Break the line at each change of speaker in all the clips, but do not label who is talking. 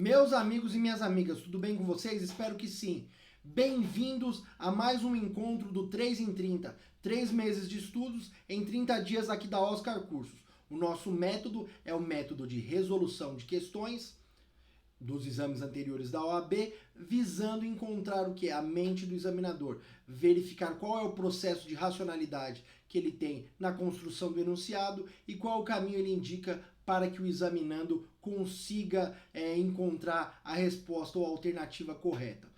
Meus amigos e minhas amigas, tudo bem com vocês? Espero que sim. Bem-vindos a mais um encontro do 3 em 30. 3 meses de estudos em 30 dias aqui da Oscar Cursos. O nosso método é o método de resolução de questões dos exames anteriores da OAB, visando encontrar o que é a mente do examinador, verificar qual é o processo de racionalidade que ele tem na construção do enunciado e qual o caminho ele indica para que o examinando consiga encontrar a resposta ou a alternativa correta.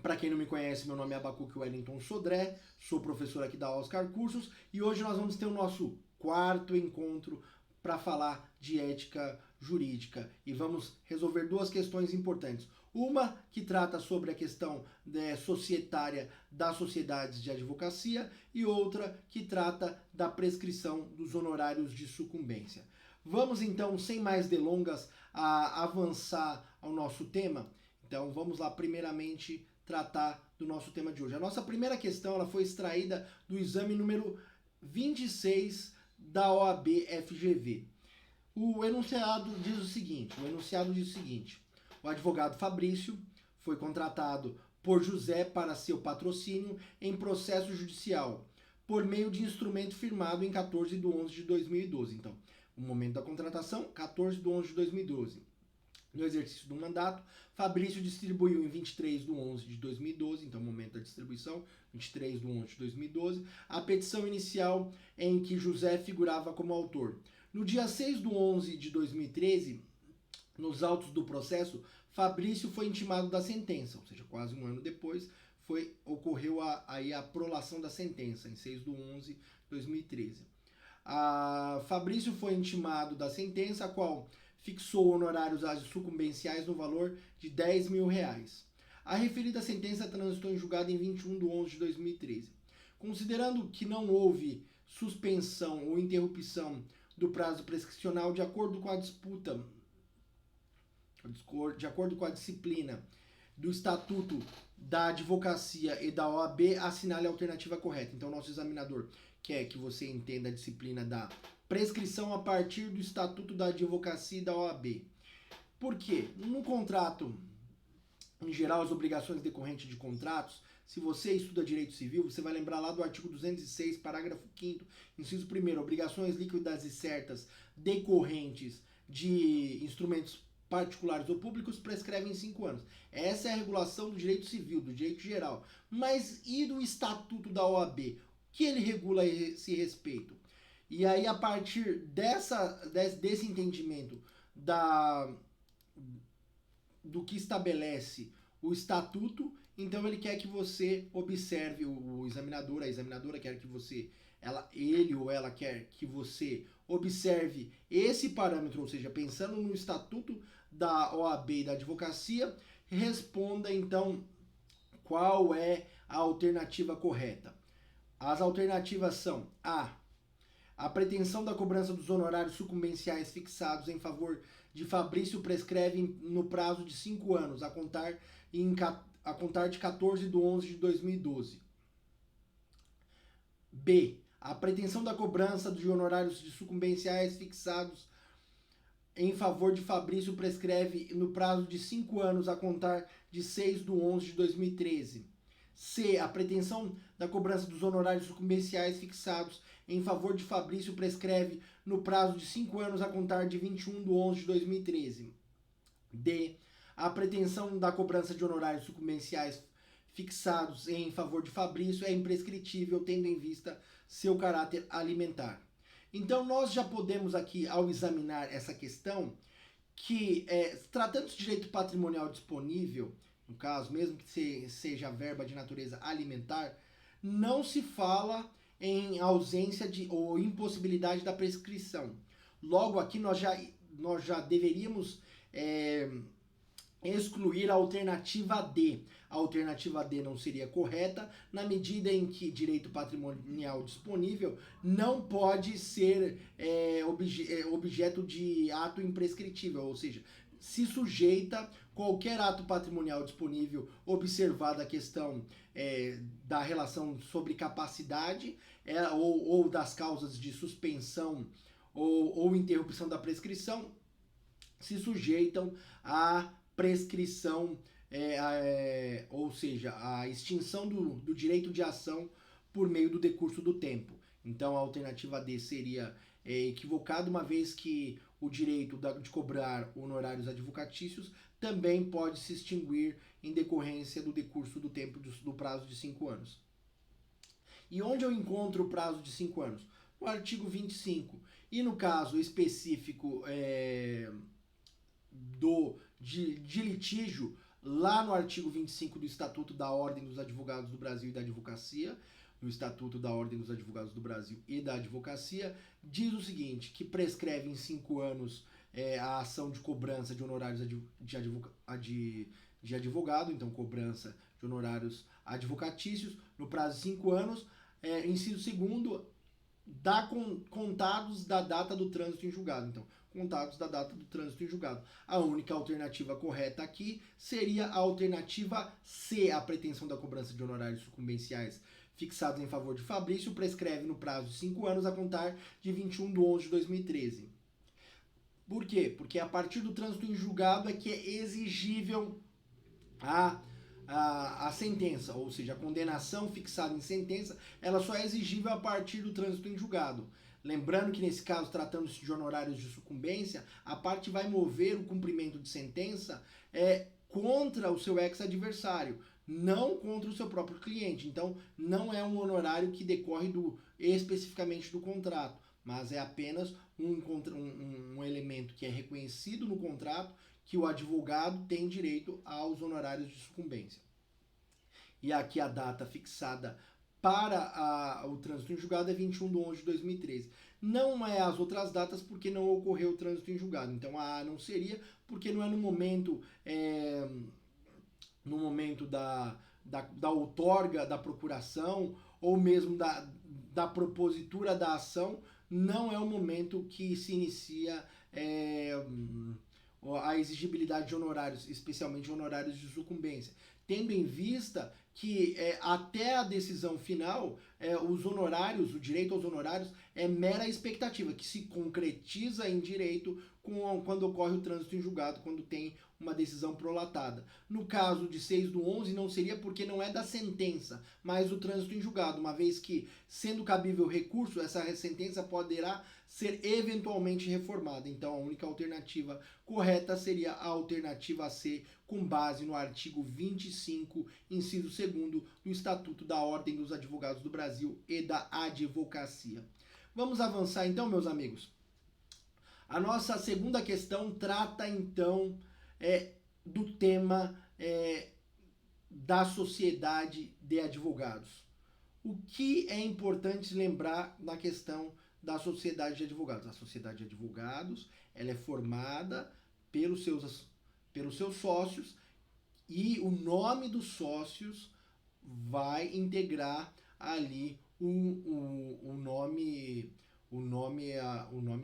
Para quem não me conhece, meu nome é Abacuque Wellington Sodré, sou professor aqui da Oscar Cursos e hoje nós vamos ter o nosso quarto encontro para falar de ética jurídica e vamos resolver duas questões importantes. Uma que trata sobre a questão societária das sociedades de advocacia e outra que trata da prescrição dos honorários de sucumbência. Vamos então, sem mais delongas, avançar ao nosso tema. Então vamos lá, primeiramente, tratar do nosso tema de hoje. A nossa primeira questão ela foi extraída do exame número 26 da OAB FGV. O enunciado diz o seguinte: o advogado Fabrício foi contratado por José para seu patrocínio em processo judicial por meio de instrumento firmado em 14/11/2012. Então, o momento da contratação, 14/11/2012. No exercício do mandato, Fabrício distribuiu em 23/11/2012, então momento da distribuição, 23/11/2012, a petição inicial em que José figurava como autor. No dia 6/11/2013, nos autos do processo, Fabrício foi intimado da sentença, ou seja, quase um ano depois, ocorreu a prolação da sentença, em 6/11/2013. Fabrício foi intimado da sentença, a qual fixou honorários sucumbenciais no valor de R$10 mil. A referida sentença transitou em julgado em 21/11/2013. Considerando que não houve suspensão ou interrupção do prazo prescricional de acordo com a disciplina do Estatuto da Advocacia e da OAB, assinale a alternativa correta. Então, nosso examinador quer que você entenda a disciplina da prescrição a partir do Estatuto da Advocacia e da OAB. Por quê? No contrato, em geral, as obrigações decorrentes de contratos, se você estuda direito civil, você vai lembrar lá do artigo 206, parágrafo 5º, inciso 1º, obrigações líquidas e certas decorrentes de instrumentos particulares ou públicos prescrevem 5 anos. Essa é a regulação do direito civil, do direito geral. Mas e do Estatuto da OAB? O que ele regula a esse respeito? E aí, a partir desse entendimento do que estabelece o estatuto, então ele quer que você observe, o examinador, a examinadora quer que você, ele ou ela quer que você observe esse parâmetro, ou seja, pensando no estatuto da OAB e da advocacia, responda então qual é a alternativa correta. As alternativas são a pretensão da cobrança dos honorários sucumbenciais fixados em favor de Fabrício prescreve no prazo de 5 anos, a contar de 14/11/2012. B. A pretensão da cobrança de honorários de sucumbenciais fixados em favor de Fabrício prescreve no prazo de 5 anos, a contar de 6/11/2013. C. A pretensão da cobrança dos honorários sucumbenciais fixados em favor de Fabrício prescreve no prazo de 5 anos, a contar de 21/11/2013. D. A pretensão da cobrança de honorários sucumbenciais fixados em favor de Fabrício é imprescritível, tendo em vista seu caráter alimentar. Então, nós já podemos aqui, ao examinar essa questão, que tratando-se de direito patrimonial disponível, no caso, mesmo que seja verba de natureza alimentar, não se fala em ausência ou impossibilidade da prescrição. Logo, aqui nós já deveríamos excluir a alternativa D. A alternativa D não seria correta, na medida em que direito patrimonial disponível não pode ser objeto de ato imprescritível, ou seja, se sujeita qualquer ato patrimonial disponível, observada a questão da relação sobre capacidade ou das causas de suspensão ou interrupção da prescrição, se sujeitam à prescrição, ou seja, à extinção do direito de ação por meio do decurso do tempo. Então a alternativa D seria equivocada, uma vez que o direito de cobrar honorários advocatícios também pode se extinguir em decorrência do decurso do tempo do prazo de 5 anos. E onde eu encontro o prazo de 5 anos? No artigo 25. E no caso específico de litígio, lá no artigo 25 do Estatuto da Ordem dos Advogados do Brasil e da Advocacia, no Estatuto da Ordem dos Advogados do Brasil e da Advocacia, diz o seguinte, que prescreve em 5 anos a ação de cobrança de honorários de advogado, então cobrança de honorários advocatícios, no prazo de 5 anos, inciso 2º, contados da data do trânsito em julgado. Então, contados da data do trânsito em julgado. A única alternativa correta aqui seria a alternativa C, a pretensão da cobrança de honorários sucumbenciais fixados em favor de Fabrício, prescreve no prazo de 5 anos a contar de 21/11/2013. Por quê? Porque a partir do trânsito em julgado é que é exigível a sentença, ou seja, a condenação fixada em sentença, ela só é exigível a partir do trânsito em julgado. Lembrando que nesse caso, tratando-se de honorários de sucumbência, a parte vai mover o cumprimento de sentença contra o seu ex-adversário, não contra o seu próprio cliente. Então, não é um honorário que decorre especificamente do contrato, mas é apenas um elemento que é reconhecido no contrato, que o advogado tem direito aos honorários de sucumbência. E aqui a data fixada para o trânsito em julgado é 21/11/2013. Não é as outras datas porque não ocorreu o trânsito em julgado. Então a não seria porque não é no momento da outorga da procuração ou mesmo da propositura da ação, não é o momento que se inicia a exigibilidade de honorários, especialmente honorários de sucumbência, tendo em vista que até a decisão final, os honorários, o direito aos honorários é mera expectativa, que se concretiza em direito quando ocorre o trânsito em julgado, quando tem uma decisão prolatada. No caso de 6/11, não seria porque não é da sentença, mas do trânsito em julgado, uma vez que, sendo cabível recurso, essa sentença poderá ser eventualmente reformada. Então, a única alternativa correta seria a alternativa C, com base no artigo 25, inciso 2º do Estatuto da Ordem dos Advogados do Brasil e da Advocacia. Vamos avançar então, meus amigos. A nossa segunda questão trata então do tema da sociedade de advogados. O que é importante lembrar na questão da sociedade de advogados? A sociedade de advogados, ela é formada pelos seus sócios, e o nome dos sócios vai integrar ali o nome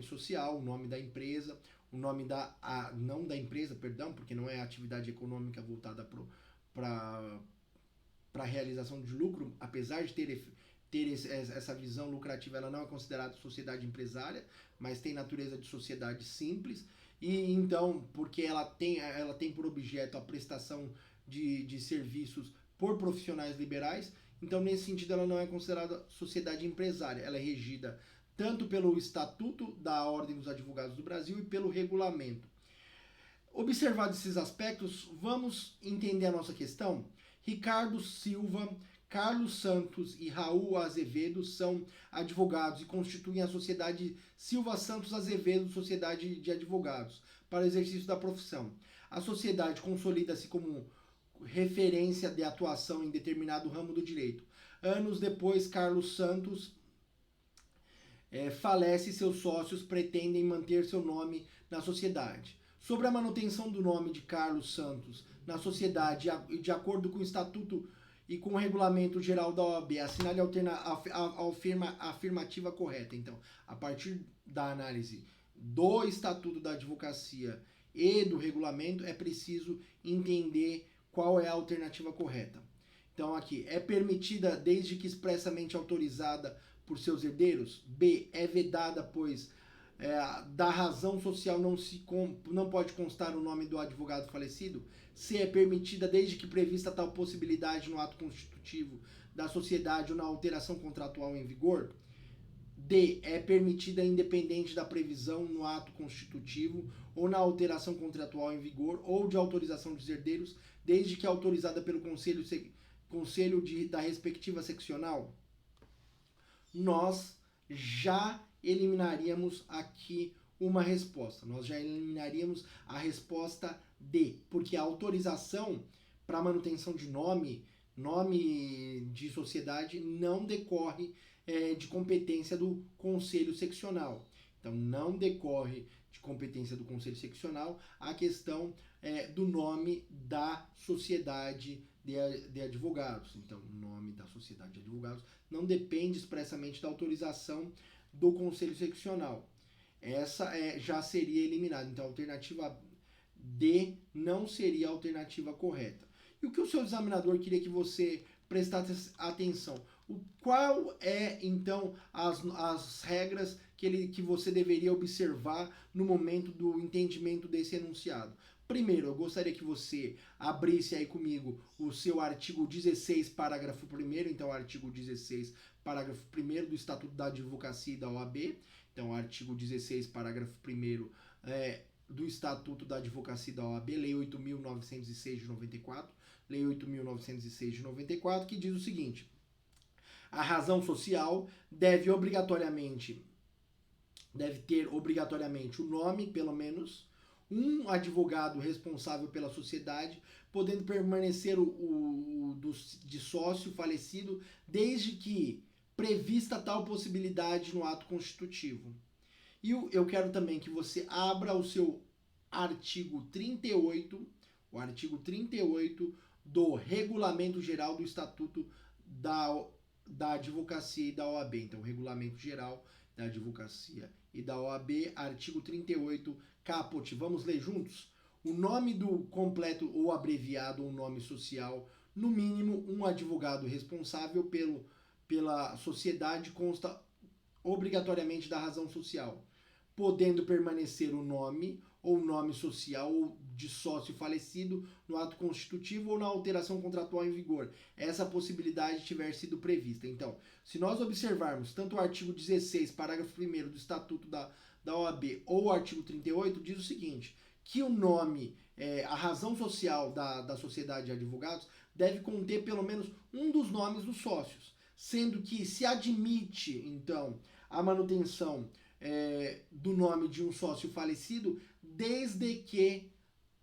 social, o nome da empresa, o nome não da empresa, perdão, porque não é atividade econômica voltada para a realização de lucro, apesar de ter essa visão lucrativa, ela não é considerada sociedade empresária, mas tem natureza de sociedade simples. E então, porque ela tem por objeto a prestação de serviços por profissionais liberais, então nesse sentido ela não é considerada sociedade empresária, ela é regida tanto pelo Estatuto da Ordem dos Advogados do Brasil e pelo regulamento. Observados esses aspectos, vamos entender a nossa questão? Ricardo Silva, Carlos Santos e Raul Azevedo são advogados e constituem a Sociedade Silva Santos Azevedo Sociedade de Advogados para o exercício da profissão. A sociedade consolida-se como referência de atuação em determinado ramo do direito. Anos depois, Carlos Santos falece e seus sócios pretendem manter seu nome na sociedade. Sobre a manutenção do nome de Carlos Santos na sociedade, de acordo com o Estatuto e com o Regulamento Geral da OAB, assinale a afirmativa correta. Então, a partir da análise do Estatuto da Advocacia e do regulamento, é preciso entender qual é a alternativa correta. Então, aqui, é permitida desde que expressamente autorizada por seus herdeiros? B, é vedada, pois da razão social não pode constar o nome do advogado falecido. C, é permitida desde que prevista tal possibilidade no ato constitutivo da sociedade ou na alteração contratual em vigor. D, é permitida independente da previsão no ato constitutivo ou na alteração contratual em vigor ou de autorização dos herdeiros, desde que autorizada pelo conselho da respectiva seccional. Nós já eliminaríamos aqui uma resposta. Nós já eliminaríamos a resposta D, porque a autorização para manutenção de nome de sociedade, não decorre de competência do conselho seccional. Então, não decorre de competência do conselho seccional a questão do nome da sociedade de advogados. Então, o nome da sociedade de advogados não depende expressamente da autorização do conselho seccional. Essa já seria eliminada. Então, a alternativa D não seria a alternativa correta. E o que o seu examinador queria que você prestasse atenção? Qual é, então, as regras que você deveria observar no momento do entendimento desse enunciado? Primeiro, eu gostaria que você abrisse aí comigo o seu artigo 16, parágrafo 1º, então artigo 16, parágrafo 1º do Estatuto da Advocacia e da OAB. Então, artigo 16, parágrafo 1º do Estatuto da Advocacia e da OAB, Lei 8.906 de 94, Lei 8.906 de 94, que diz o seguinte: a razão social deve ter obrigatoriamente o nome, pelo menos, um advogado responsável pela sociedade, podendo permanecer de sócio falecido, desde que prevista tal possibilidade no ato constitutivo. E eu quero também que você abra o seu artigo 38, o artigo 38 do Regulamento Geral do Estatuto da Advocacia e da OAB. Então, Regulamento Geral da Advocacia e da OAB, artigo 38, caput. Vamos ler juntos? O nome do completo ou abreviado ou nome social, no mínimo um advogado responsável pela sociedade, consta obrigatoriamente da razão social, podendo permanecer o nome ou nome social ou de sócio falecido no ato constitutivo ou na alteração contratual em vigor, essa possibilidade tiver sido prevista. Então, se nós observarmos tanto o artigo 16, parágrafo 1º do Estatuto da OAB ou o artigo 38, diz o seguinte, que o nome, a razão social da sociedade de advogados deve conter pelo menos um dos nomes dos sócios, sendo que se admite, então, a manutenção do nome de um sócio falecido, desde que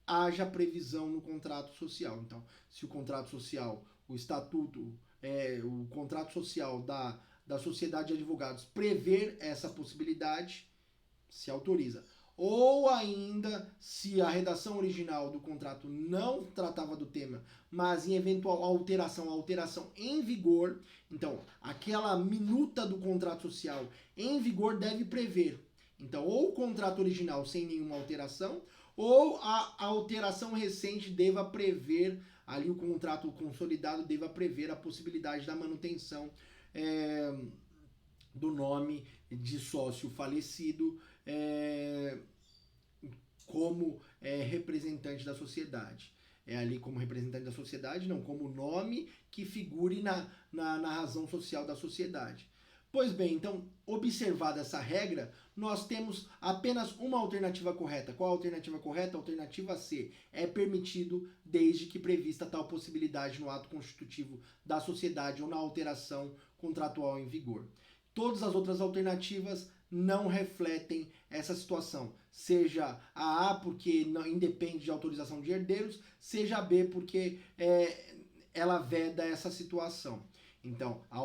haja previsão no contrato social. Então, se o contrato social, o estatuto, o contrato social da sociedade de advogados prever essa possibilidade, se autoriza. Ou ainda, se a redação original do contrato não tratava do tema, mas em eventual alteração em vigor, então, aquela minuta do contrato social em vigor deve prever. Então, ou o contrato original sem nenhuma alteração, ou a alteração recente deva prever, ali o contrato consolidado deva prever a possibilidade da manutenção do nome de sócio falecido como representante da sociedade. Ali como representante da sociedade, não como nome que figure na razão social da sociedade. Pois bem, então, observada essa regra, nós temos apenas uma alternativa correta. Qual a alternativa correta? A alternativa C. É permitido desde que prevista tal possibilidade no ato constitutivo da sociedade ou na alteração contratual em vigor. Todas as outras alternativas não refletem essa situação. Seja a A porque não independe de autorização de herdeiros, seja a B porque ela veda essa situação. Então, a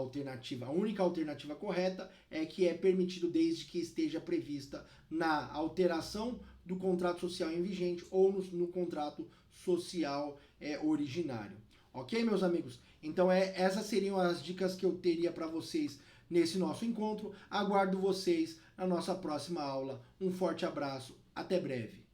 única alternativa correta é que é permitido desde que esteja prevista na alteração do contrato social em vigente ou no contrato social originário. Ok, meus amigos? Então, essas seriam as dicas que eu teria para vocês nesse nosso encontro. Aguardo vocês na nossa próxima aula. Um forte abraço, até breve.